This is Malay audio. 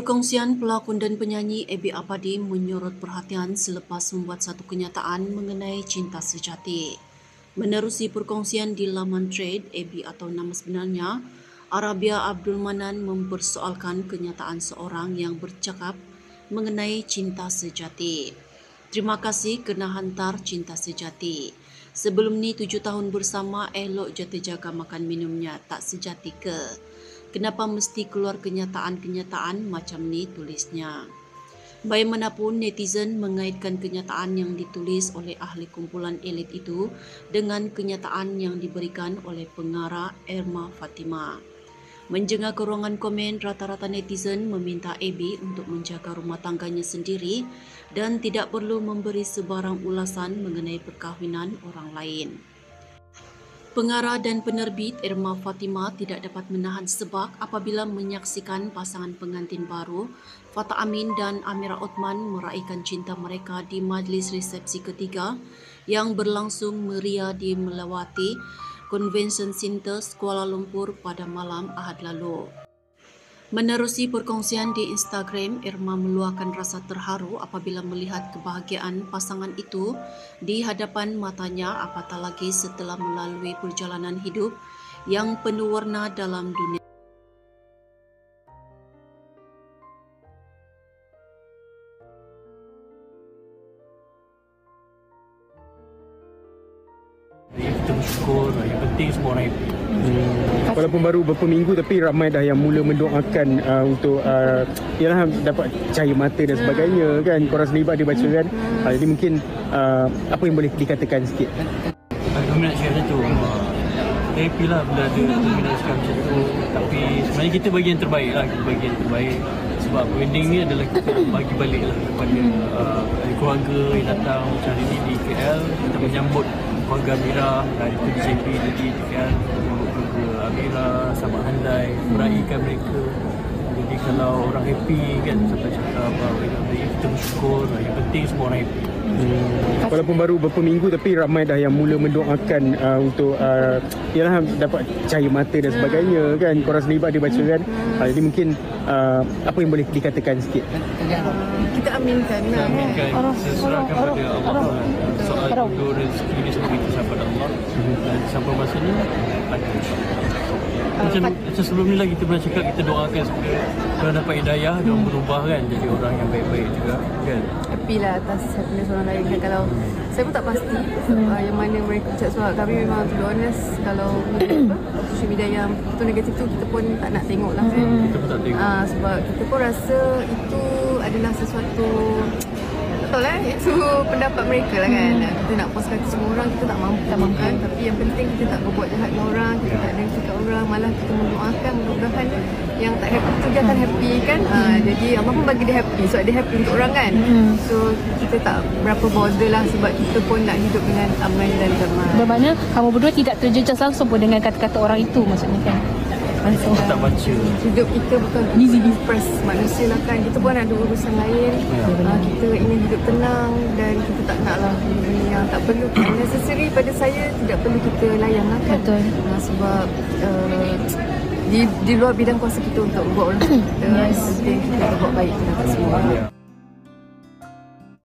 Perkongsian pelakon dan penyanyi Abby Apadi menyorot perhatian selepas membuat satu kenyataan mengenai cinta sejati. Menerusi perkongsian di laman thread Abby atau nama sebenarnya, Arabia Abdul Manan mempersoalkan kenyataan seorang yang bercakap mengenai cinta sejati. Terima kasih kerana hantar cinta sejati. Sebelum ni 7 tahun bersama, elok jaga makan minumnya, tak sejati ke? Kenapa mesti keluar kenyataan-kenyataan macam ni, tulisnya. Bagaimanapun, netizen mengaitkan kenyataan yang ditulis oleh ahli kumpulan elit itu dengan kenyataan yang diberikan oleh pengarah Irma Fatimah. Menjengah ke ruangan komen, rata-rata netizen meminta Abby untuk menjaga rumah tangganya sendiri dan tidak perlu memberi sebarang ulasan mengenai perkahwinan orang lain. Pengarah dan penerbit Irma Fatimah tidak dapat menahan sebab apabila menyaksikan pasangan pengantin baru Fatah Amin dan Amira Othman meraihkan cinta mereka di majlis resepsi ketiga yang berlangsung meriah di Melawati Convention Center Kuala Lumpur pada malam Ahad lalu. Menerusi perkongsian di Instagram, Irma meluahkan rasa terharu apabila melihat kebahagiaan pasangan itu di hadapan matanya, apatah lagi setelah melalui perjalanan hidup yang penuh warna dalam dunia. Kita bersyukur, yang penting semua orang happy. Walaupun baru beberapa minggu tapi ramai dah yang mula mendoakan untuk ialah dapat cahaya mata dan sebagainya kan. Korang sendiri dia baca kan. Jadi mungkin apa yang boleh dikatakan sikit? Kami nak cakap macam tu. Happy lah bila ada kami nak cakap macam tu. Tapi sebenarnya kita bagi yang terbaik lah. Kita bagi yang terbaik. Sebab wedding ni adalah kita bagi balik lah kepada keluarga yang datang macam hari ni di KL. Kita menyambut keluarga Amira dari PDJP di KL. Amira, sahabat handai, meraihkan mereka. Jadi kalau orang happy kan, sampai cakap kita bersyukur, yang penting semua orang happy. Walaupun baru beberapa minggu tapi ramai dah yang mula mendoakan untuk ialah dapat cahaya mata dan sebagainya kan. Korang sendiri dia baca kan. Jadi mungkin apa yang boleh dikatakan sikit? Kita aminkan. Kita aminkan, serahkan pada Allah. Soal jodoh rezeki ni semua kita sahabat Allah. Dan sampai masanya ada. Macam sebelum ni lah kita pernah cakap, kita doakan supaya orang dapat hidayah, orang berubah kan, jadi orang yang baik-baik juga kan. Happy lah atas happiness orang lain kan. Kalau saya pun tak pasti yang mana mereka ucap sebab kami memang to be honest, kalau social media yang itu negatif tu kita pun tak nak tengok lah kan. Kita pun tak tengok. Sebab kita pun rasa itu adalah sesuatu, betul lah, itu pendapat mereka lah kan. Kita nak postkan ke semua orang, kita tak mampu kan. Tapi yang penting kita tak berbuat jahat dengan orang, kita tak dengki orang, malah kita mendoakan mudah-mudahan yang tak happy tu dia akan happy kan. Jadi Allah pun bagi dia happy, sebab dia happy untuk orang kan. So kita tak berapa bother lah, sebab kita pun nak hidup dengan aman dan damai. Bermakna kamu berdua tidak terjejas langsung pun dengan kata-kata orang itu, maksudnya kan? Kita tak baca. Hidup kita bukan busy depressed manusia lah kan. Kita pun ada urusan lain. Kita ingin hidup tenang dan kita tak nak lah benda yang tak perlu, necessary pada saya tidak perlu kita layan lah kan. Betul. Sebab di luar bidang kuasa kita untuk buat orang kita. Penting kita buat baik kepada semua orang.